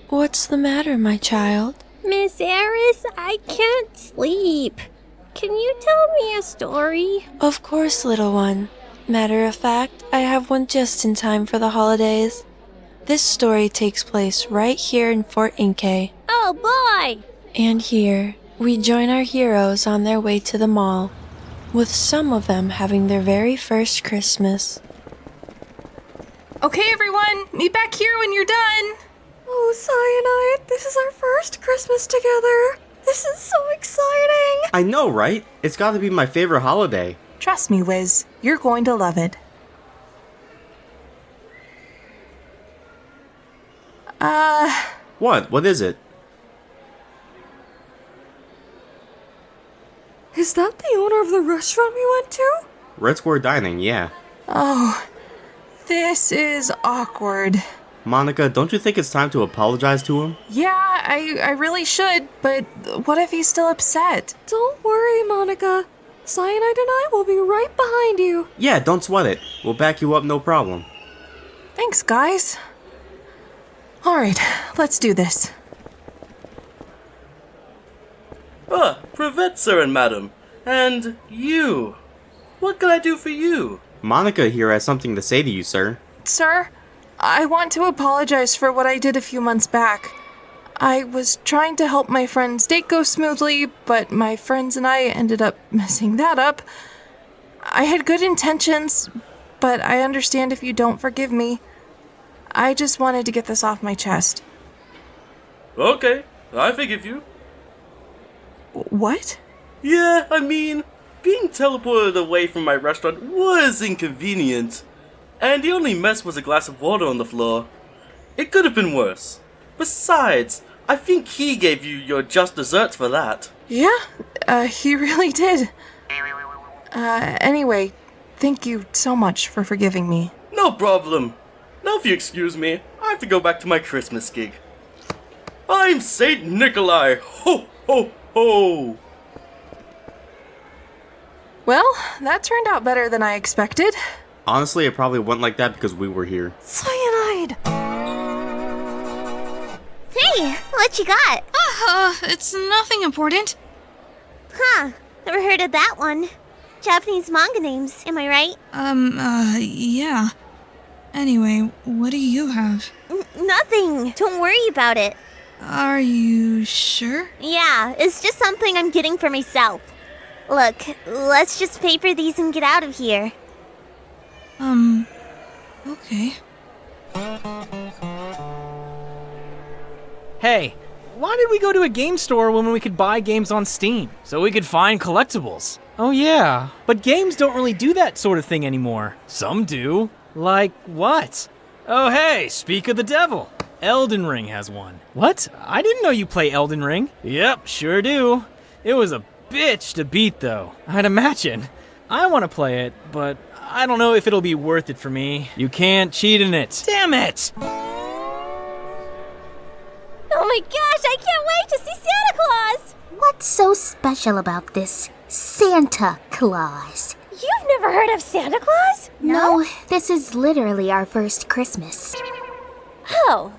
What's the matter, my child? Miss Eris, I can't sleep. Can you tell me a story? Of course, little one. Matter of fact, I have one just in time for the holidays. This story takes place right here in Fort Inkei. Oh boy! And here, we join our heroes on their way to the mall, with some of them having their very first Christmas. Okay, everyone, meet back here when you're done. Oh, Cyanide, this is our first Christmas together. This is so exciting. I know, right? It's gotta be my favorite holiday. Trust me, Wiz, you're going to love it. What? What is it? Is that the owner of the restaurant we went to? Red Square Dining, yeah. Oh, this is awkward. Monika, don't you think it's time to apologize to him? Yeah, I really should, but what if he's still upset? Don't worry, Monika. Cyanide and I will be right behind you. Yeah, don't sweat it. We'll back you up, no problem. Thanks, guys. Alright, let's do this. Professor and madam. And you. What can I do for you? Monika here has something to say to you, sir. Sir, I want to apologize for what I did a few months back. I was trying to help my friend's date go smoothly, but my friends and I ended up messing that up. I had good intentions, but I understand if you don't forgive me. I just wanted to get this off my chest. Okay, I forgive you. What? Yeah, I mean, being teleported away from my restaurant was inconvenient. And the only mess was a glass of water on the floor. It could have been worse. Besides, I think he gave you your just desserts for that. Yeah, he really did. Anyway, thank you so much for forgiving me. No problem. Now if you excuse me, I have to go back to my Christmas gig. I'm Saint Nikolai! Ho, ho, ho! Well, that turned out better than I expected. Honestly, it probably went like that because we were here. Cyanide! Hey, what you got? It's nothing important. Huh, never heard of that one. Japanese manga names, am I right? Yeah. Anyway, what do you have? Nothing. Don't worry about it. Are you sure? Yeah, it's just something I'm getting for myself. Look, let's just pay for these and get out of here. Okay. Hey, why did we go to a game store when we could buy games on Steam? So we could find collectibles. Oh yeah, but games don't really do that sort of thing anymore. Some do. Like what? Oh hey, speak of the devil. Elden Ring has one. What? I didn't know you play Elden Ring. Yep, sure do. It was a bitch to beat though, I'd imagine. I want to play it, but I don't know if it'll be worth it for me. You can't cheat in it. Damn it! Oh my gosh, I can't wait to see Santa Claus! What's so special about this Santa Claus? You've never heard of Santa Claus? No, this is literally our first Christmas. Oh.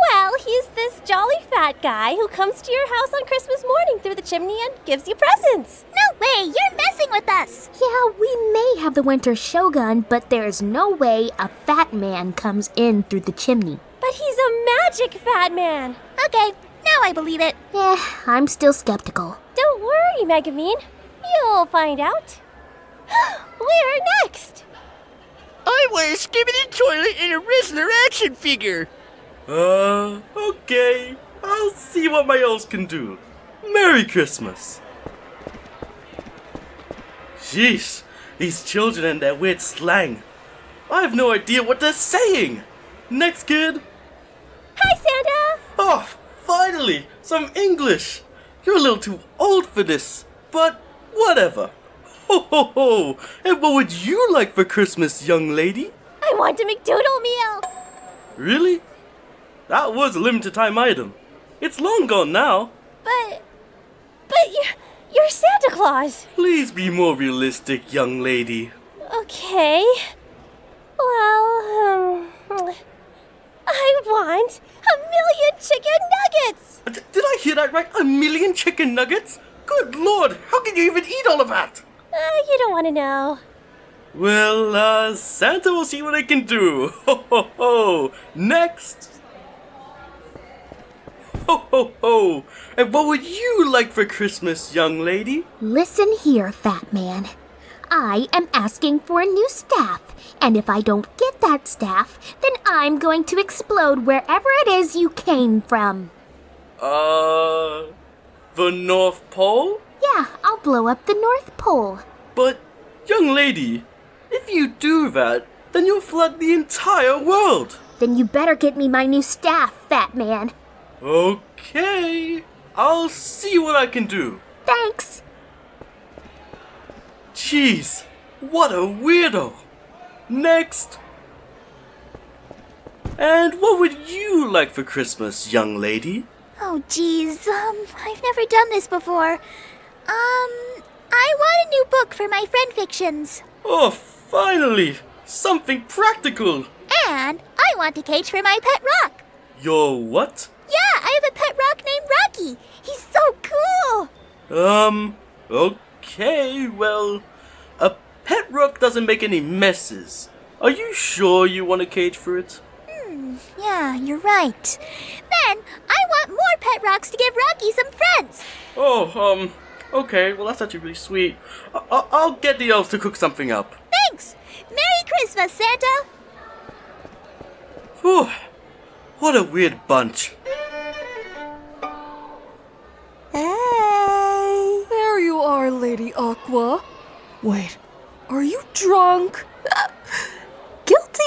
Well, he's this jolly fat guy who comes to your house on Christmas morning through the chimney and gives you presents. No way, you're messing with us! Yeah, we may have the winter shogun, but there's no way a fat man comes in through the chimney. But he's a magic fat man. Okay, now I believe it. Yeah, I'm still skeptical. Don't worry, Megumin. You'll find out. Where next? I want a skibbity toilet and a Rizzler action figure. Okay. I'll see what my elves can do. Merry Christmas. Sheesh, these children and their weird slang. I have no idea what they're saying. Next kid. Hi, Santa. Oh, finally, some English. You're a little too old for this, but whatever. Ho ho ho! And what would you like for Christmas, young lady? I want a McDoodle meal. Really? That was a limited time item. It's long gone now. But you're Santa Claus. Please be more realistic, young lady. Okay. Well, I want 1,000,000 chicken nuggets! Did I hear that right? 1,000,000 chicken nuggets? Good lord, how can you even eat all of that? You don't want to know. Well, Santa will see what I can do. Ho ho ho! Next! Ho ho ho! And what would you like for Christmas, young lady? Listen here, fat man. I am asking for a new staff, and if I don't get that staff, then I'm going to explode wherever it is you came from. The North Pole? Yeah, I'll blow up the North Pole. But, young lady, if you do that, then you'll flood the entire world. Then you better get me my new staff, fat man. Okay, I'll see what I can do. Thanks. Jeez, what a weirdo. Next. And what would you like for Christmas, young lady? Oh, geez, I've never done this before. I want a new book for my friend fictions. Oh, finally! Something practical! And I want a cage for my pet rock. Your what? Yeah, I have a pet rock named Rocky. He's so cool. Okay, well, a pet rock doesn't make any messes. Are you sure you want a cage for it? Yeah, you're right. Then I want more pet rocks to give Rocky some friends. Oh, okay, well that's actually really sweet. I'll get the elves to cook something up. Thanks. Merry Christmas, Santa. Whew, what a weird bunch. Hey! There you are, Lady Aqua. Wait, are you drunk? Guilty!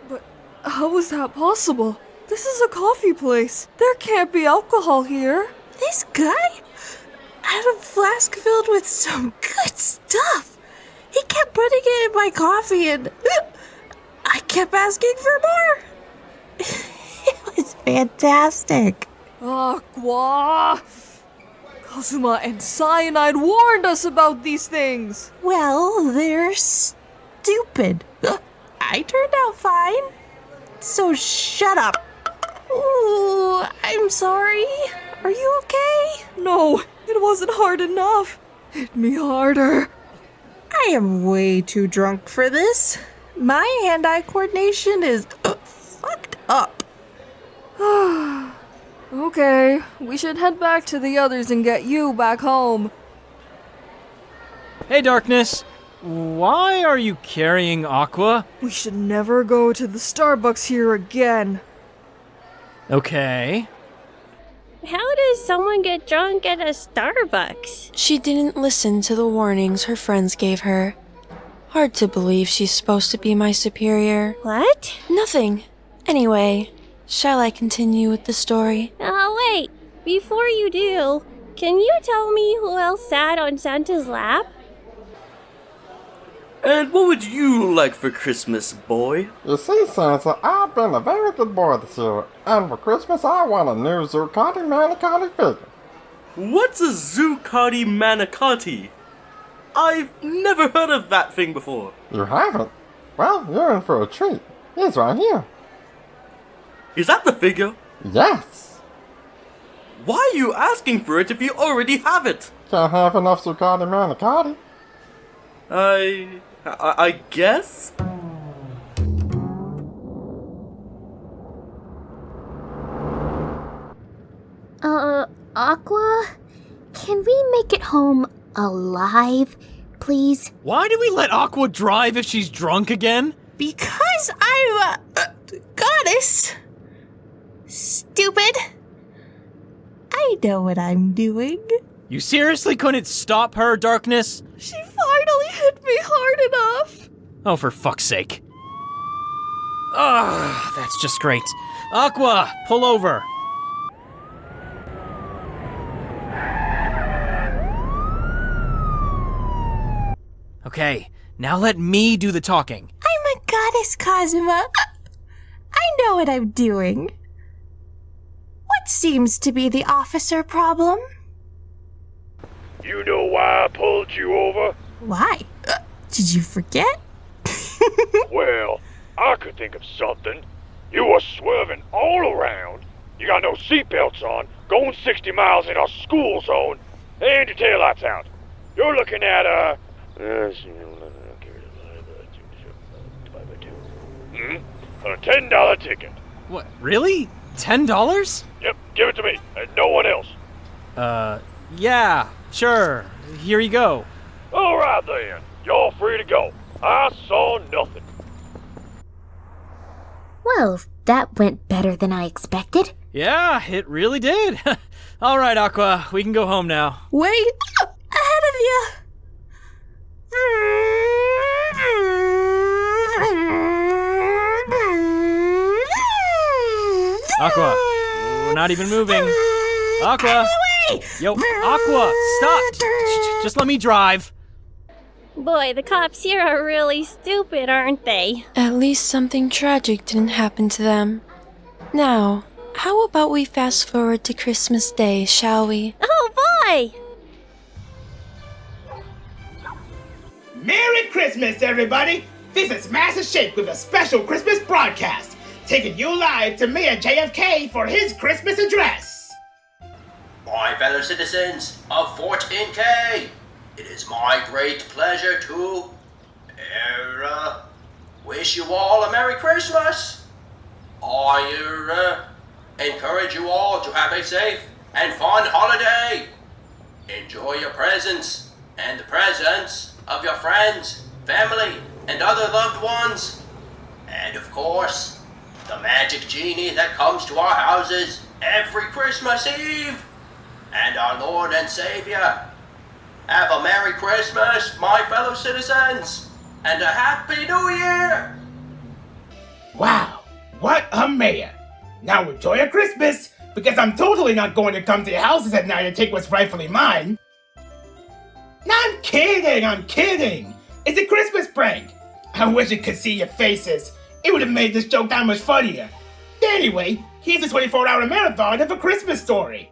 But how is that possible? This is a coffee place. There can't be alcohol here. This guy had a flask filled with some good stuff. He kept putting it in my coffee and I kept asking for more. It was fantastic. Aqua! Kazuma and Cyanide warned us about these things. Well, they're stupid. I turned out fine. So shut up. Ooh, I'm sorry. Are you okay? No, it wasn't hard enough. Hit me harder. I am way too drunk for this. My hand-eye coordination is fucked up. Okay, we should head back to the others and get you back home. Hey, Darkness. Why are you carrying Aqua? We should never go to the Starbucks here again. Okay. How does someone get drunk at a Starbucks? She didn't listen to the warnings her friends gave her. Hard to believe she's supposed to be my superior. What? Nothing. Anyway, shall I continue with the story? Oh, wait. Before you do, can you tell me who else sat on Santa's lap? And what would you like for Christmas, boy? You see, Santa, I've been a very good boy this year, and for Christmas I want a new Zuccotti Manicotti figure. What's a Zuccotti Manicotti? I've never heard of that thing before. You haven't? Well, you're in for a treat. He's right here. Is that the figure? Yes. Why are you asking for it if you already have it? Can't have enough Zuccotti Manicotti. I guess? Aqua? Can we make it home alive, please? Why do we let Aqua drive if she's drunk again? Because I'm a goddess. Stupid. I know what I'm doing. You seriously couldn't stop her, Darkness? She finally hit me hard enough. Oh, for fuck's sake. Ah, that's just great. Aqua, pull over. Okay, now let me do the talking. I'm a goddess, Kazuma. I know what I'm doing. What seems to be the officer problem? You know why I pulled you over? Why? Did you forget? Well, I could think of something. You was swerving all around. You got no seatbelts on, going 60 miles in a school zone, and your taillights out. You're looking at a $10 ticket. What, really? $10? Yep, give it to me, and no one else. Yeah, sure. Here you go. All right then, you're free to go. I saw nothing. Well, that went better than I expected. Yeah, it really did. All right, Aqua, we can go home now. Wait, ahead of you. Aqua, we're not even moving. Aqua! Yo, Aqua, stop! Just let me drive. Boy, the cops here are really stupid, aren't they? At least something tragic didn't happen to them. Now, how about we fast forward to Christmas Day, shall we? Oh boy! Merry Christmas, everybody! This is Master Shake with a special Christmas broadcast, taking you live to Mayor JFK for his Christmas address. My fellow citizens of Fort Inkei, it is my great pleasure to wish you all a Merry Christmas. I encourage you all to have a safe and fun holiday. Enjoy your presents and the presents of your friends, family, and other loved ones. And of course, the magic genie that comes to our houses every Christmas Eve. And our Lord and Savior. Have a Merry Christmas, my fellow citizens, and a Happy New Year! Wow, what a mayor! Now enjoy your Christmas, because I'm totally not going to come to your houses at night and take what's rightfully mine. No, I'm kidding! It's a Christmas prank! I wish you could see your faces. It would have made this joke that much funnier. Anyway, here's a 24-hour marathon of A Christmas Story.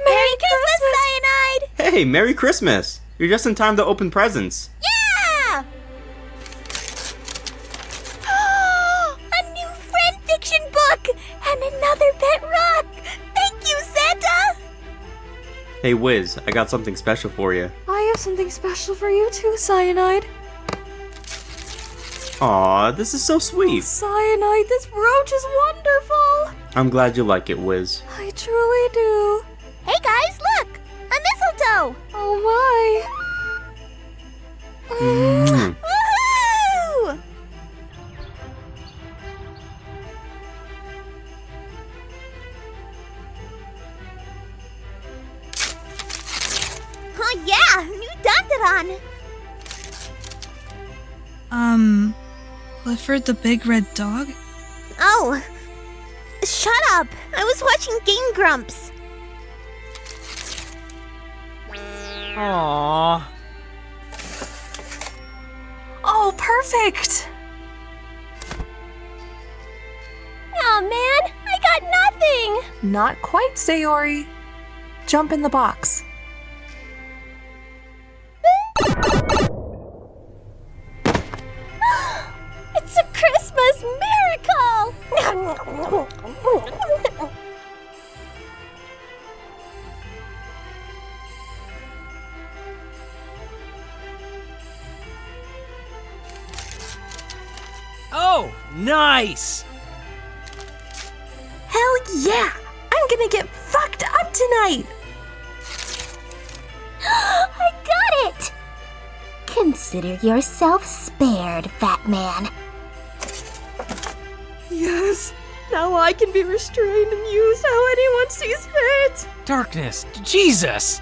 Merry Christmas, Cyanide! Hey, Merry Christmas! You're just in time to open presents. Yeah! A new friend fiction book! And another pet rock! Thank you, Santa! Hey, Wiz, I got something special for you. I have something special for you too, Cyanide. Aw, this is so sweet. Cyanide, this brooch is wonderful! I'm glad you like it, Wiz. I truly do. Hey guys, look! A mistletoe! Oh my! Mm. Woohoo! Oh yeah, new Dandadan! Clifford the Big Red Dog? Oh, shut up! I was watching Game Grumps. Aww. Oh, perfect! Oh man, I got nothing! Not quite, Sayori. Jump in the box. It's a Christmas miracle! Oh, nice! Hell yeah! I'm gonna get fucked up tonight! I got it! Consider yourself spared, Fat Man. Yes! Now I can be restrained and used how anyone sees fit! Darkness, Jesus!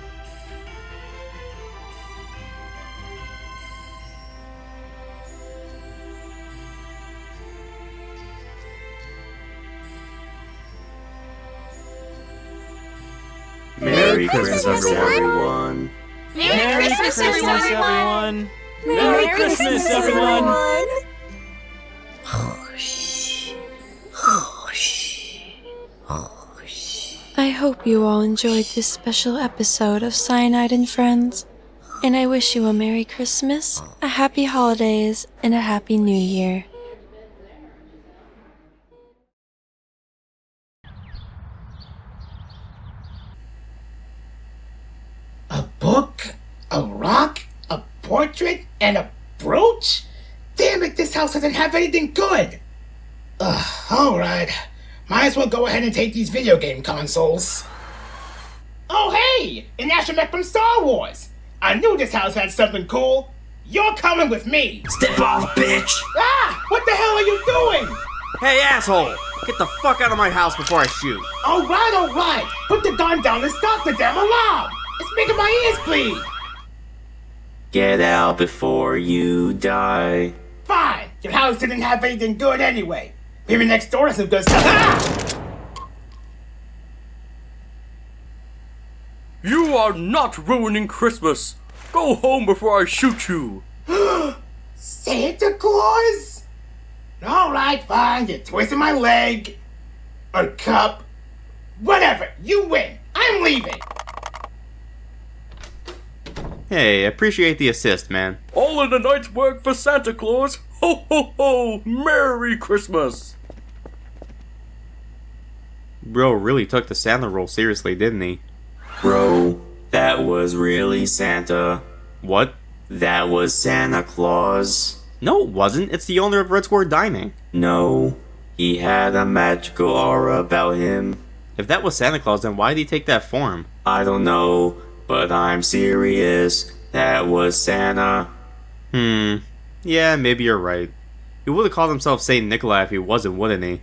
Merry Christmas, everyone. Merry Christmas, everyone! Merry Christmas, everyone! I hope you all enjoyed this special episode of Cyanide and Friends, and I wish you a Merry Christmas, a Happy Holidays, and a Happy New Year. A book, a rock, a portrait, and a brooch? Damn it, this house doesn't have anything good! Alright. Might as well go ahead and take these video game consoles. Oh hey! An astromech from Star Wars! I knew this house had something cool! You're coming with me! Step off, bitch! Ah! What the hell are you doing? Hey, asshole! Get the fuck out of my house before I shoot! Alright! Put the gun down and stop the damn alarm! It's making my ears bleed! Get out before you die. Fine! Your house didn't have anything good anyway. Maybe next door has some good stuff. Ah! You are not ruining Christmas! Go home before I shoot you! Santa Claus? Alright, fine. You're twisting my leg. Or cup. Whatever. You win. I'm leaving. Hey, appreciate the assist, man. All of the night's work for Santa Claus! Ho ho ho! Merry Christmas! Bro really took the Santa role seriously, didn't he? Bro, that was really Santa. What? That was Santa Claus. No, it wasn't. It's the owner of Red Square Dining. No, he had a magical aura about him. If that was Santa Claus, then why did he take that form? I don't know, but I'm serious. That was Santa. Yeah, maybe you're right. He would have called himself Saint Nikolai if he wasn't, wouldn't he?